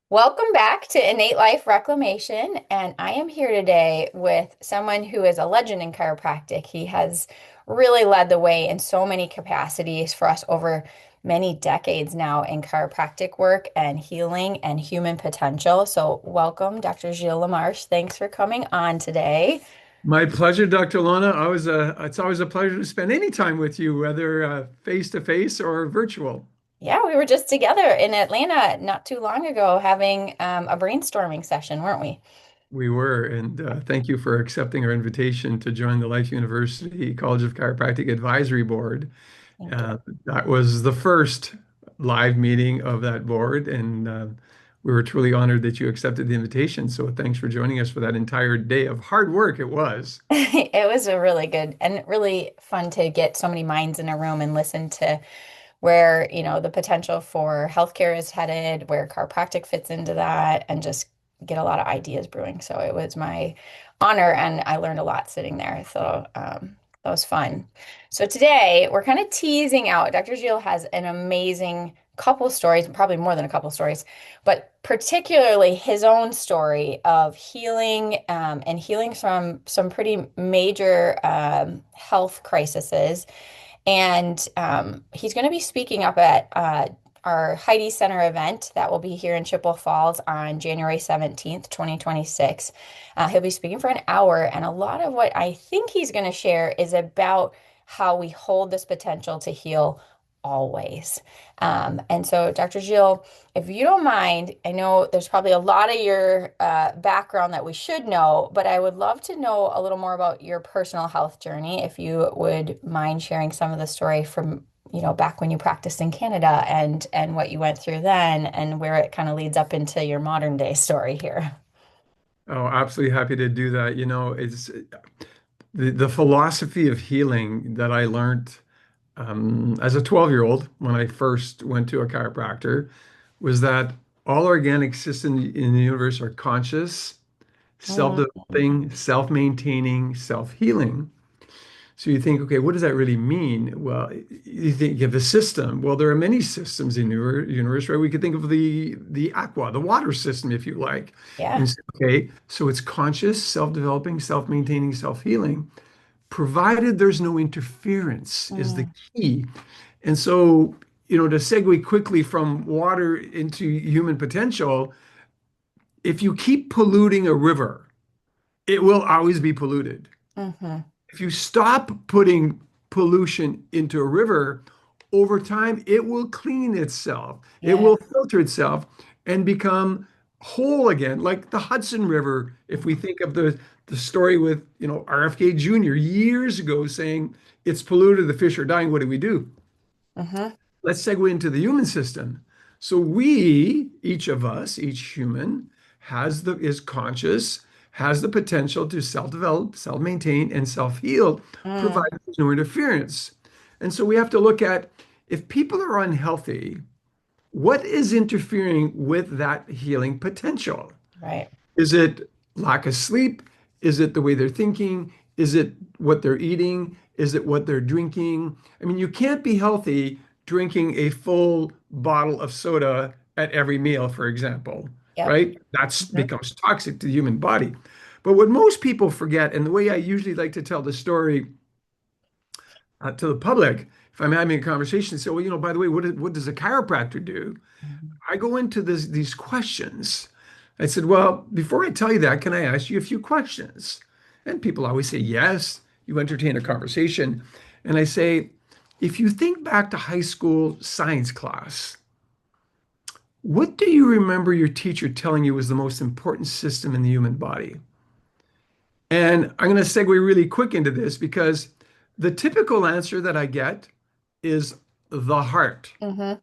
Welcome back to Innate Life Reclamation, and I am here today with someone who is a legend in chiropractic. He has really led the way in so many capacities for us over many decades now in chiropractic work and healing and human potential. So, welcome, Dr. Gilles LaMarche. Thanks for coming on today. My pleasure, Dr. Lona. It's always a pleasure to spend any time with you, whether face to face or virtual. Yeah, we were just together in Atlanta not too long ago having a brainstorming session, weren't we? We were, and thank you for accepting our invitation to join the Life University College of Chiropractic Advisory Board. Thank you. Uh, that was the first live meeting of that board, and we were truly honored that you accepted the invitation. So thanks for joining us for that entire day of hard work. It was. It was a really good and really fun to get so many minds in a room and listen to where, the potential for healthcare is headed, where chiropractic fits into that, and just get a lot of ideas brewing. So it was my honor, and I learned a lot sitting there. So that was fun. So today we're kind of teasing out. Dr. Gilles has an amazing couple stories, probably more than a couple stories, but particularly his own story of healing and healing from some pretty major health crises and he's going to be speaking up at our Heyde Center event that will be here in Chippewa Falls on January 17th, 2026. He'll be speaking for an hour, and a lot of what I think he's going to share is about how we hold this potential to heal always. And so, Dr. Gilles, if you don't mind, I know there's probably a lot of your background that we should know, but I would love to know a little more about your personal health journey, if you would mind sharing some of the story from, back when you practiced in Canada and what you went through then and where it kind of leads up into your modern day story here. Oh, absolutely happy to do that. It's the philosophy of healing that I learned as a 12-year-old when I first went to a chiropractor was that all organic systems in the universe are conscious, Mm, self-developing, self-maintaining, self-healing. So you think, okay, what does that really mean? Well, you think of a system. Well, there are many systems in the universe, right? We could think of the aqua, the water system, if you like. yeah. And say, okay, so it's conscious, self-developing, self-maintaining, self-healing, provided there's no interference is the Mm, key. And so, to segue quickly from water into human potential, if you keep polluting a river, it will always be polluted. hmm. If you stop putting pollution into a river, over time, it will clean itself. It Yeah. will filter itself and become whole again, like the Hudson River. If we think of the story with, RFK Jr. years ago saying it's polluted, the fish are dying, what do we do? Hmm. Let's segue into the human system. So we, each of us, each human, is conscious, has the potential to self-develop, self-maintain, and self-heal, Mm, provided there's no interference. And so we have to look at if people are unhealthy, what is interfering with that healing potential? right. Is it lack of sleep? Is it the way they're thinking? Is it what they're eating? Is it what they're drinking? I mean, you can't be healthy drinking a full bottle of soda at every meal, for example, Yep. right? That Hmm. becomes toxic to the human body. But what most people forget, and the way I usually like to tell the story to the public, if I'm having a conversation, say, well, by the way, what does a chiropractor do? I go into these questions. I said, well, before I tell you that, can I ask you a few questions? And people always say, yes. You entertain a conversation. And I say, if you think back to high school science class, what do you remember your teacher telling you was the most important system in the human body? And I'm going to segue really quick into this because the typical answer that I get is the heart. Hmm.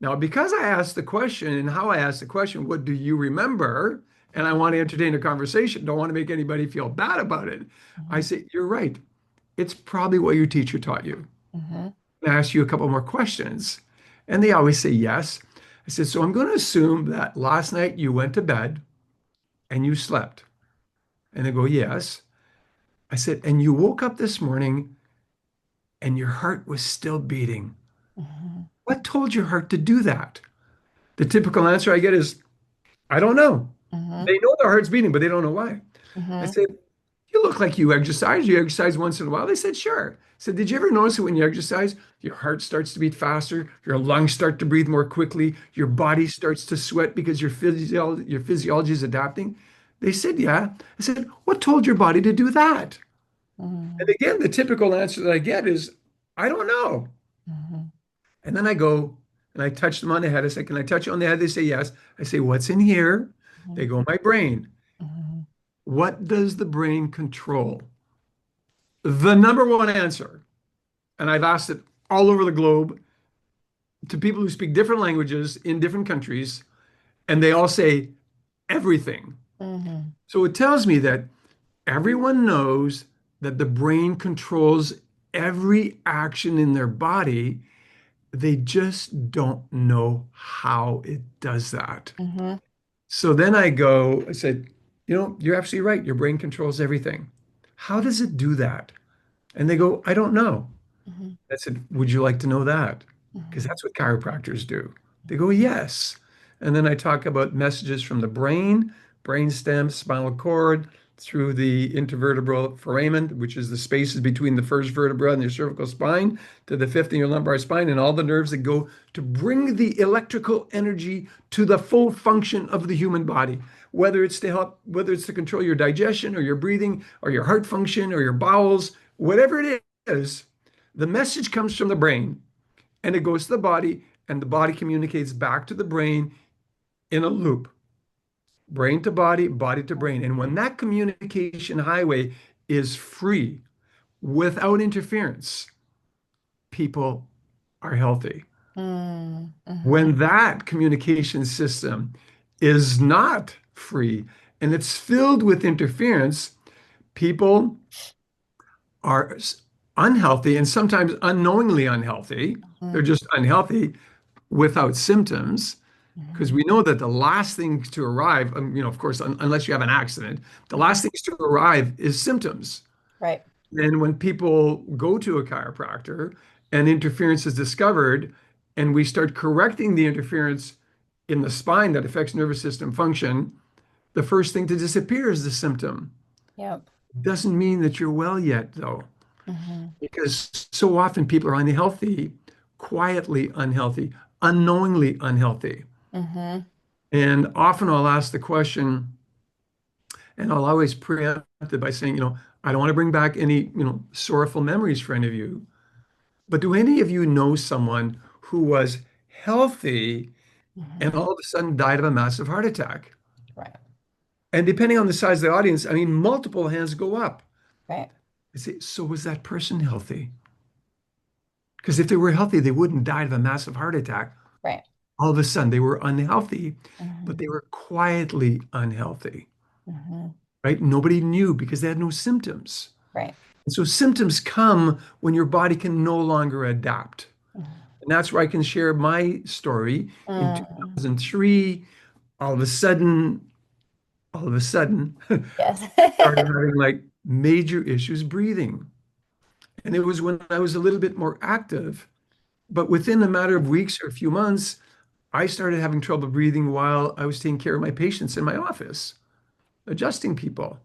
Now, because I asked the question and how I asked the question, what do you remember? And I want to entertain a conversation, don't want to make anybody feel bad about it. I Hmm. say, you're right. It's probably what your teacher taught you. Hmm. And I ask you a couple more questions. And they always say yes. I said, so I'm going to assume that last night you went to bed and you slept. And they go, yes. I said, and you woke up this morning and your heart was still beating. Hmm. What told your heart to do that? The typical answer I get is, I don't know. Mm-hmm. They know their heart's beating, but they don't know why. I Mm-hmm. said, you look like you exercise. You exercise once in a while. They said, sure. I said, did you ever notice that when you exercise, your heart starts to beat faster, your lungs start to breathe more quickly, your body starts to sweat because your physiology is adapting? They said, yeah. I said, what told your body to do that? And Mm-hmm. again, the typical answer that I get is, I don't know. Mm-hmm. And then I go and I touch them on the head. I say, can I touch you on the head? They say, yes. I say, what's in here? They go, my brain. Mm-hmm. What does the brain control? The number one answer, and I've asked it all over the globe to people who speak different languages in different countries, and they all say everything. Mm-hmm. So it tells me that everyone knows that the brain controls every action in their body. They just don't know how it does that. Mm-hmm. So then I said, you're absolutely right. Your brain controls everything. How does it do that? And they go, I don't know. Mm-hmm. I said, would you like to know that? Because Mm-hmm. that's what chiropractors do. They go, yes. And then I talk about messages from the brain, brainstem, spinal cord, through the intervertebral foramen, which is the spaces between the first vertebra and your cervical spine, to the fifth in your lumbar spine, and all the nerves that go to bring the electrical energy to the full function of the human body. Whether it's to control your digestion or your breathing or your heart function or your bowels, whatever it is, the message comes from the brain and it goes to the body, and the body communicates back to the brain in a loop, brain to body, body to brain. And when that communication highway is free without interference, people are healthy. Mm-hmm. When that communication system is not free and it's filled with interference, people are unhealthy and sometimes unknowingly unhealthy. They're just unhealthy without symptoms, because Mm-hmm. we know that the last things to arrive, of course, unless you have an accident, the Mm-hmm. last things to arrive is symptoms. Right. And when people go to a chiropractor and interference is discovered, and we start correcting the interference in the spine that affects nervous system function, the first thing to disappear is the symptom. Yep. Doesn't mean that you're well yet, though, Mm-hmm. because so often people are unhealthy, quietly unhealthy, unknowingly unhealthy. Mm-hmm. And often I'll ask the question, and I'll always preempt it by saying, I don't want to bring back any, sorrowful memories for any of you. But do any of you know someone who was healthy and Mm-hmm. all of a sudden died of a massive heart attack? Right. And depending on the size of the audience, I mean, multiple hands go up. Right. I say, so was that person healthy? Because if they were healthy, they wouldn't die of a massive heart attack. Right. All of a sudden, they were unhealthy, but Mm-hmm. they were quietly unhealthy, Mm-hmm. right? Nobody knew because they had no symptoms. Right. And so symptoms come when your body can no longer adapt. And that's where I can share my story. In Mm-hmm. 2003, all of a sudden, all of a sudden, Yes. I started having like major issues breathing. And it was when I was a little bit more active. But within a matter of weeks or a few months, I started having trouble breathing while I was taking care of my patients in my office, adjusting people.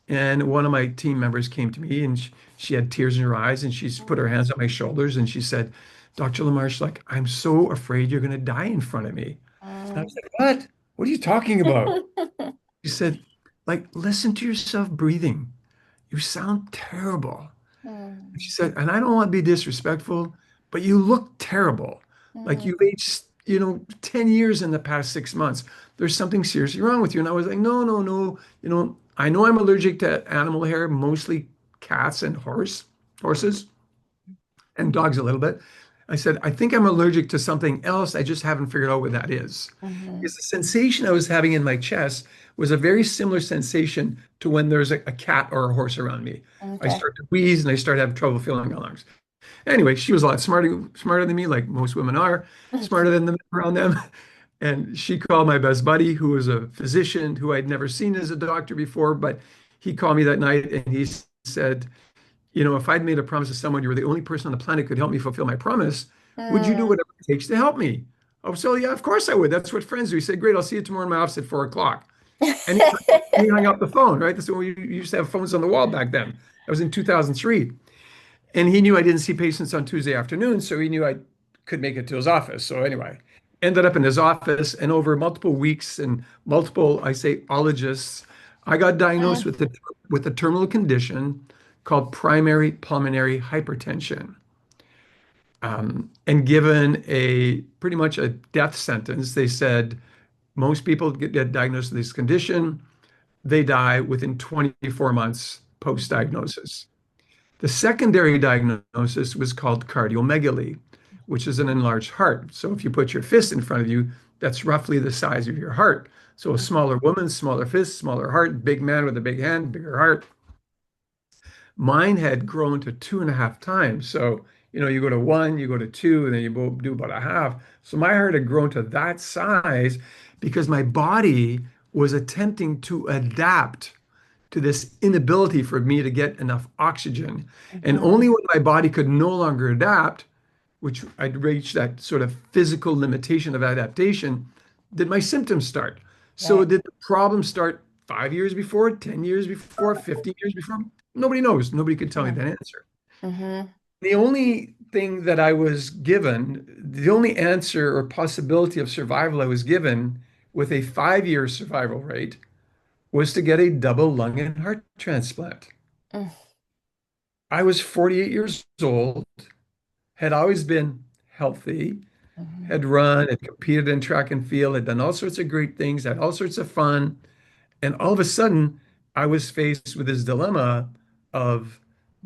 And one of my team members came to me and she had tears in her eyes and she's put her hands on my shoulders and she said, Dr. LaMarche, like, I'm so afraid you're going to die in front of me. And I was like, what? What are you talking about? She said, like, listen to yourself breathing. You sound terrible. And she Mm-hmm. said, and I don't want to be disrespectful, but you look terrible. Like you've aged, 10 years in the past 6 months. There's something seriously wrong with you. And I was like, no, no, no. I know I'm allergic to animal hair, mostly cats and horses and dogs a little bit. I said, I think I'm allergic to something else. I just haven't figured out what that is. Mm-hmm. Because the sensation I was having in my chest was a very similar sensation to when there's a cat or a horse around me. I Okay. start to wheeze and I start having trouble feeling my lungs. Anyway, she was a lot smarter than me, like most women are, smarter than the men around them. And she called my best buddy, who was a physician who I'd never seen as a doctor before, but he called me that night and he said, if I'd made a promise to someone, you were the only person on the planet who could help me fulfill my promise, would you do Mm, whatever it takes to help me? Oh, so yeah, of course I would. That's what friends do. He said, great, I'll see you tomorrow in my office at 4 o'clock. And he hung up the phone, right? That's when we used to have phones on the wall back then. That was in 2003. And he knew I didn't see patients on Tuesday afternoon, so he knew I could make it to his office. So anyway, ended up in his office, and over multiple weeks and multiple, I say, ologists, I got diagnosed Mm, with a terminal condition called primary pulmonary hypertension, and given a pretty much a death sentence. They said most people get diagnosed with this condition, they die within 24 months post-diagnosis. The secondary diagnosis was called cardiomegaly, which is an enlarged heart. So if you put your fist in front of you, that's roughly the size of your heart. So a smaller woman, smaller fist, smaller heart, big man with a big hand, bigger heart. Mine had grown to 2.5 times. So, you go to one, you go to two, and then you do about a half. So my heart had grown to that size because my body was attempting to adapt to this inability for me to get enough oxygen. And mhm. only when my body could no longer adapt, which I'd reached that sort of physical limitation of adaptation, did my symptoms start. So Right. did the problem start 5 years before, 10 years before, 15 years before? Nobody knows. Nobody could tell me that answer. Mm-hmm. The only thing that I was given, the only answer or possibility of survival I was given with a 5-year survival rate was to get a double lung and heart transplant. I was 48 years old, had always been healthy, Mm-hmm. had run, had competed in track and field, had done all sorts of great things, had all sorts of fun. And all of a sudden, I was faced with this dilemma of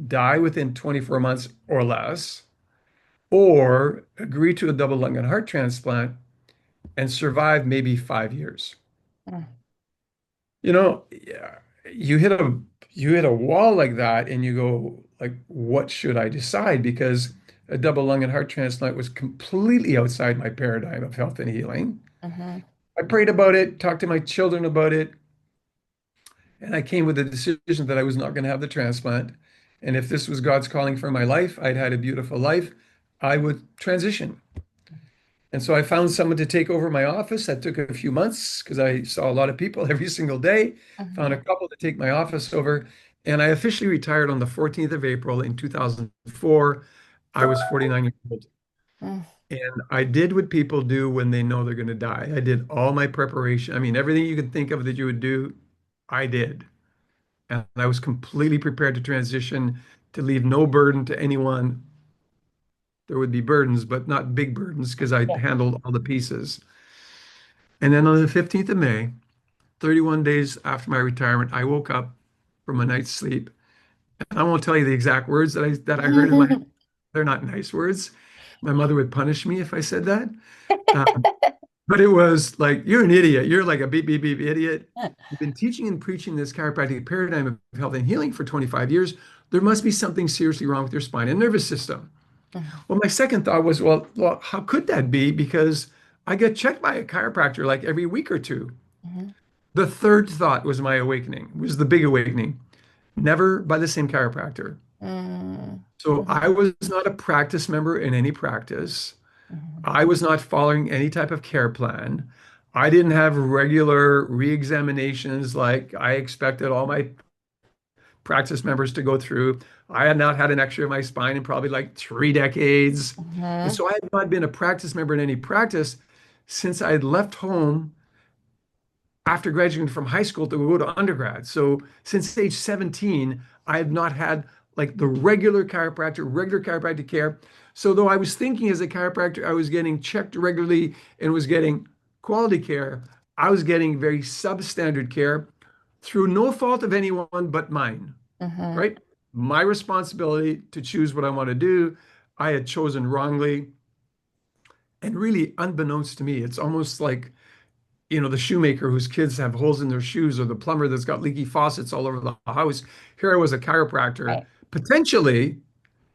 die within 24 months or less, or agree to a double lung and heart transplant and survive maybe 5 years. Yeah, you hit a you hit a wall like that and you go like, what should I decide? Because a double lung and heart transplant was completely outside my paradigm of health and healing. Mm-hmm. I prayed about it, talked to my children about it, and I came with the decision that I was not going to have the transplant. And if this was God's calling for my life, I'd had a beautiful life, I would transition. And so I found someone to take over my office. That took a few months because I saw a lot of people every single day. Found Mm-hmm. a couple to take my office over. And I officially retired on the 14th of April in 2004. I was 49 years old. And I did what people do when they know they're going to die. I did all my preparation. I mean, everything you could think of that you would do, I did. And I was completely prepared to transition, to leave no burden to anyone. There would be burdens, but not big burdens because I Yeah. handled all the pieces. And then on the 15th of May, 31 days after my retirement, I woke up from a night's sleep. And I won't tell you the exact words that I heard in my, they're not nice words. My mother would punish me if I said that. Um, but it was like, you're an idiot. You're like a beep, beep, beep idiot. You've been teaching and preaching this chiropractic paradigm of health and healing for 25 years. There must be something seriously wrong with your spine and nervous system. Well, my second thought was, well, how could that be? Because I get checked by a chiropractor like every week or two. Mm-hmm. The third thought was my awakening, was the big awakening. Never by the same chiropractor. So Mm-hmm. I was not a practice member in any practice. Mm-hmm. I was not following any type of care plan. I didn't have regular re-examinations like I expected all my practice members to go through. I had not had an X-ray of my spine in probably like 3 decades. And Mm-hmm. so I had not been a practice member in any practice since I had left home after graduating from high school to go to undergrad. So since age 17, I had not had like the regular chiropractic care. So though I was thinking as a chiropractor, I was getting checked regularly and was getting quality care, I was getting very substandard care through no fault of anyone but mine, Mm-hmm. right? My responsibility to choose what I want to do. I had chosen wrongly. And really, unbeknownst to me, it's almost like the shoemaker whose kids have holes in their shoes or the plumber that's got leaky faucets all over the house. Here I was a chiropractor, Right. potentially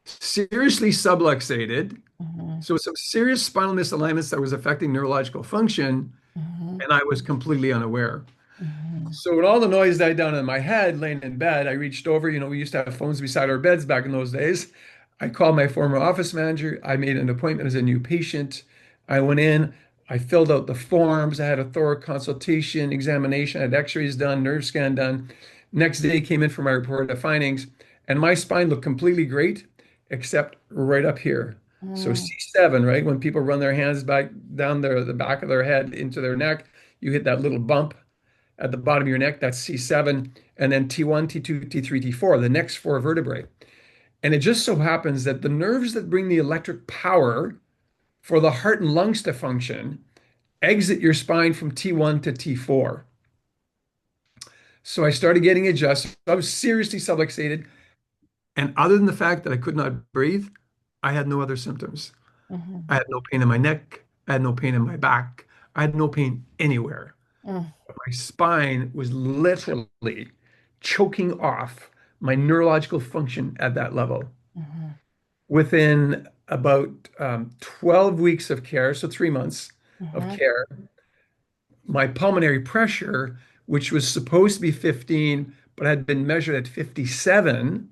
seriously subluxated. Mm-hmm. So some serious spinal misalignments that was affecting neurological function, Mm-hmm. and I was completely unaware. Mm-hmm. So when all the noise died down in my head, laying in bed, I reached over. We used to have phones beside our beds back in those days. I called my former office manager. I made an appointment as a new patient. I went in. I filled out the forms. I had a thorough consultation, examination. I had x-rays done, nerve scan done. Next day came in for my report of findings, and my spine looked completely great, except right up here. So Mm, C7, right? When people run their hands back down the back of their head into their neck, you hit that little bump at the bottom of your neck. That's C7. And then T1, T2, T3, T4, the next four vertebrae. And it just so happens that the nerves that bring the electric power for the heart and lungs to function exit your spine from T1 to T4. So I started getting adjusted. I was seriously subluxated. And other than the fact that I could not breathe, I had no other symptoms. mhm, I had no pain in my neck. I had no pain in my back. I had no pain anywhere. mm, My spine was literally choking off my neurological function at that level. mhm, Within about 12 weeks of care, so 3 months of mhm, care, my pulmonary pressure, which was supposed to be 15, but had been measured at 57,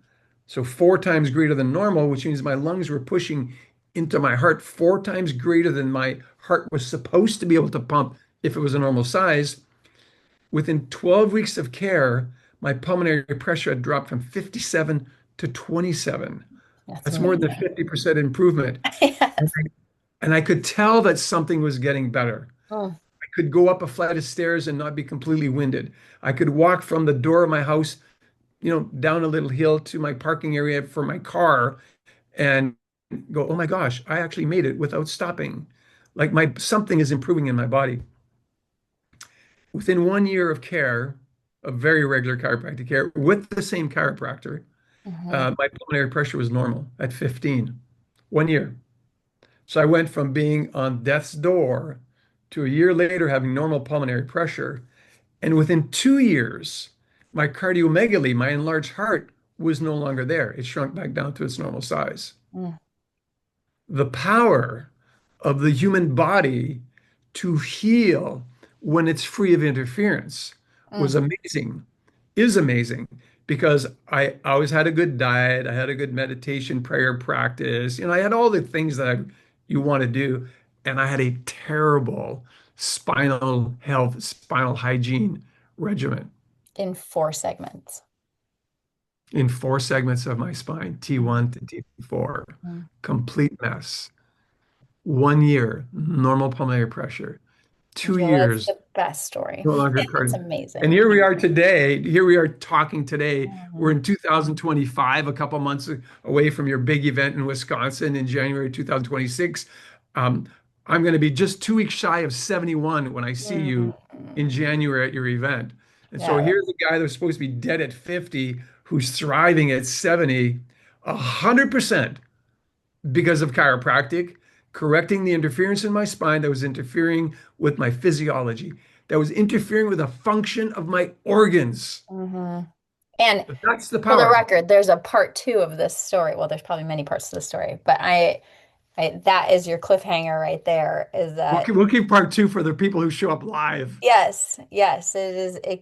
so 4 times greater than normal, which means my lungs were pushing into my heart 4 times greater than my heart was supposed to be able to pump if it was a normal size. Within 12 weeks of care, my pulmonary pressure had dropped from 57 to 27. That's That's more than a amazing. 50% improvement. And Yes. I could tell that something was getting better. Mm, I could go up a flight of stairs and not be completely winded. I could walk from the door of my house, down a little hill to my parking area for my car and go, oh my gosh, I actually made it without stopping. Like my something is improving in my body. Within 1 year of care, of very regular chiropractic care with the same chiropractor, mhm, my pulmonary pressure was normal at 15. 1 year. So I went from being on death's door to a year later having normal pulmonary pressure. And within 2 years, my cardiomegaly, my enlarged heart, was no longer there. It shrunk back down to its normal size. mm, The power of the human body to heal when it's free of interference was mm. amazing, is amazing, because I always had a good diet. I had a good meditation, prayer practice. I had all the things that you want to do. And I had a terrible spinal health, spinal hygiene regimen In 4 segments. in 4 segments of my spine, Mm, T1 to T4, mm. complete mess. 1 year, normal pulmonary pressure. two Jill, that's years, the best story. no longer It's cardiac. And amazing. here we are today. Here we are talking today. We're Mhm, in 2025, a couple months away from your big event in Wisconsin in January 2026. Um, I'm going to be just 2 weeks shy of 71 when I see you in mhm. January at your event. And so Yeah, here's a guy that's supposed to be dead at 50 who's thriving at 70, 100% because of chiropractic, correcting the interference in my spine that was interfering with my physiology, that was interfering with the function of my organs. hmm. And That's the for the power. record, there's a part two of this story. Well, there's probably many parts to the story, but that is your cliffhanger right there, is We'll that keep, we'll keep part two for the people who show up live. yes, yes, it is. It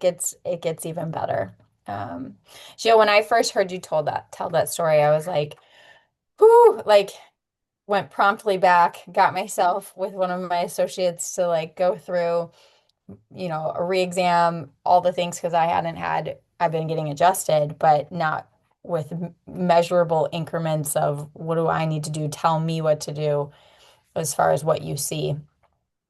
gets even better. Um, Jill, when I first heard you tell that story, I was like, whoo, like went promptly back, got myself with one of my associates to like go through, a re-exam, all the things because I've been getting adjusted, but not with measurable increments of what do I need to do? Tell me what to do as far as what you see.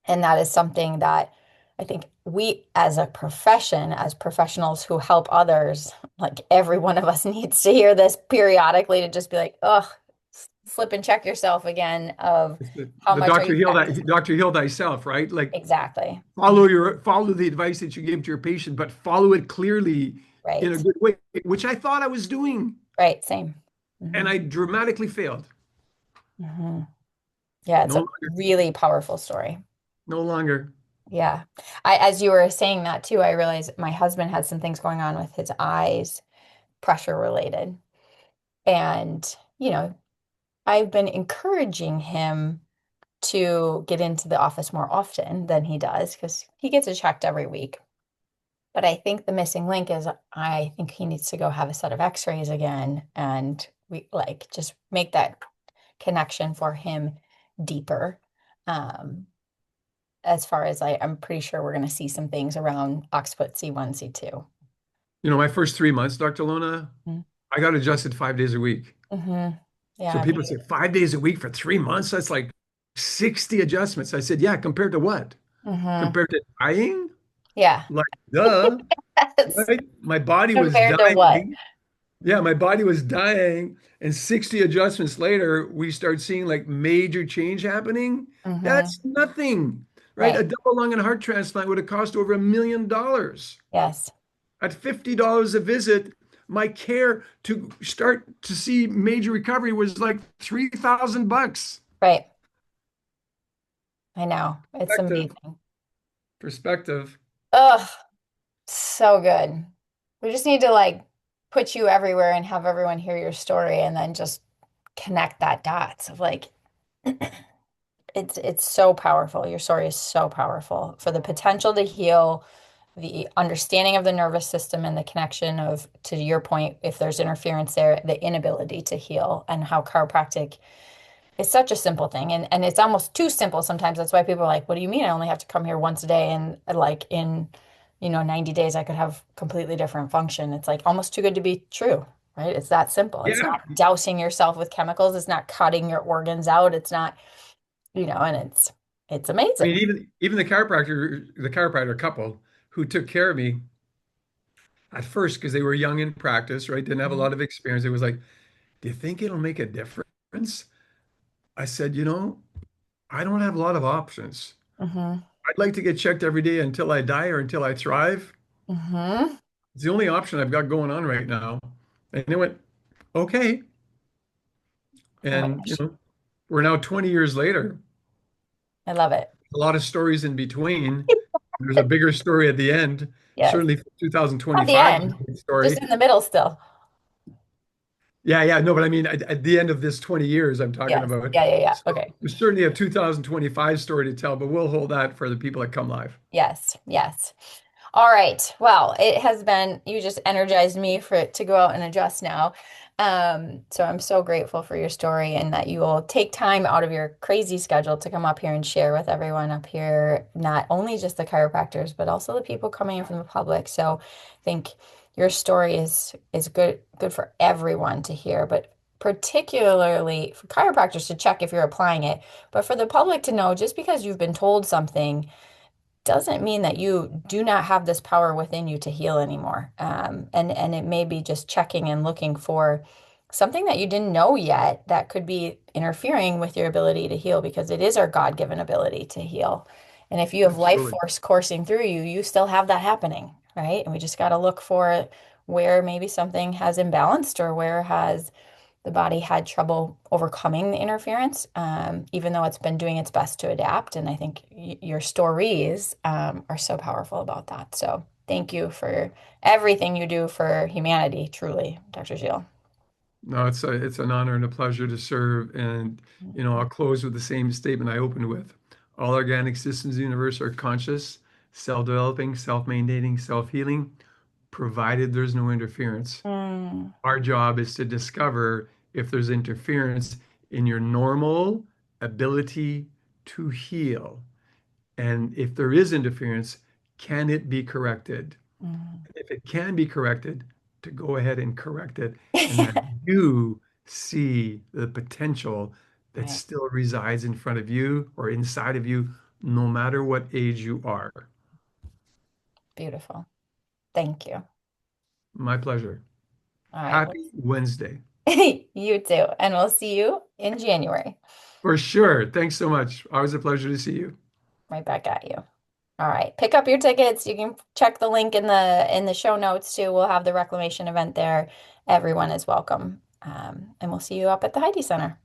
And that is something that I think we, as a profession, as professionals who help others, like every one of us needs to hear this periodically to just be like, oh, flip and check yourself again of It's how the much are Dr. you Heal practicing? that Dr. Heal thyself, right? Like Exactly. Mhm. follow the advice that you give to your patient, but follow it clearly in a Right. good way, which I thought I was doing, Right. Same. and Hmm. I dramatically failed. Hmm. Yeah, it's No a longer, really powerful story. no longer. Yeah. As you were saying that too, I realized my husband had some things going on with his eyes, pressure related. And, I've been encouraging him to get into the office more often than he does because he gets it checked every week. But I think the missing link is I think he needs to go have a set of x-rays again and we like just make that connection for him deeper. Um, as far as I'm pretty sure we're going to see some things around occiput C1, C2. My first 3 months, Dr. Lona, I got adjusted 5 days a week. Mm-hmm. So Yeah. people say 5 days a week for 3 months, that's like 60 adjustments. I said, yeah, compared to what? Mm-hmm. Compared to dying? Yeah. Like, duh, Yes. right? My body was Compared to what? dying. Yeah, my body was dying. And 60 adjustments later, we start seeing like major change happening. Mm-hmm. That's nothing, right? Right. A double lung and heart transplant would have cost over $1 million. Yes. At $50 a visit, my care to start to see major recovery was like 3,000 bucks. Right. I know. It's Perspective, amazing. perspective. Ugh, so good. We just need to put you everywhere and have everyone hear your story and then just connect that dots of it's so powerful. Your story is so powerful for the potential to heal, the understanding of the nervous system and the connection of, to your point, if there's interference there, the inability to heal and how chiropractic is such a simple thing. And it's almost too simple sometimes. That's why people are like, what do you mean? I only have to come here once a day and in 90 days I could have completely different function. It's like almost too good to be true, right? It's that simple. It's Yeah. not dousing yourself with chemicals. It's not cutting your organs out. It's not, and it's I mean, amazing. even the chiropractor couple who took care of me at first because they were young in practice, right? Didn't have a Mhm. lot of experience. It was like, do you think it'll make a difference? I said, I don't have a lot of options. Mhm. I'd like to get checked every day until I die or until I thrive. Mhm. It's the only option I've got going on right now. And they went, okay. Oh my And, gosh. we're now 20 years later. I love it. A lot of stories in between. There's a bigger story at the end. Yes. Certainly for At the 2025 end, just story. in the middle still. Yeah, yeah, no, but I mean, at the end of this 20 years, I'm talking Yes. about. Yeah, yeah, yeah. So Okay. there's certainly a 2025 story to tell, but we'll hold that for the people that come live. Yes. Yes. All right. Well, it has been, you just energized me for it to go out and adjust now. So I'm so grateful for your story and that you will take time out of your crazy schedule to come up here and share with everyone up here, not only just the chiropractors, but also the people coming in from the public. So I think your story is good for everyone to hear, but particularly for chiropractors to check if you're applying it, but for the public to know just because you've been told something doesn't mean that you do not have this power within you to heal anymore. And it may be just checking and looking for something that you didn't know yet that could be interfering with your ability to heal because it is our God-given ability to heal. And if you have life Absolutely. force coursing through you, you still have that happening, right? And we just got to look for where maybe something has imbalanced or where has the body had trouble overcoming the interference, even though it's been doing its best to adapt. And I think your stories are so powerful about that. So thank you for everything you do for humanity, truly, Dr. Gilles. No, it's an honor and a pleasure to serve. And, I'll close with the same statement I opened with. All organic systems in the universe are conscious, self-developing, self-maintaining, self-healing, provided there's no interference. Mm, Our job is to discover if there's interference in your normal ability to heal. And if there is interference, can it be corrected? mm. If it can be corrected, to go ahead and correct it, and that you see the potential that Right. still resides in front of you or inside of you, no matter what age you are. Thank you. My pleasure. All right. Happy Wednesday. You too. And we'll see you in January. For sure. Thanks so much. Always a pleasure to see you. Right back at you. All right. Pick up your tickets. You can check the link in the show notes too. We'll have the reclamation event there. Everyone is welcome. And we'll see you up at the Heidi Center.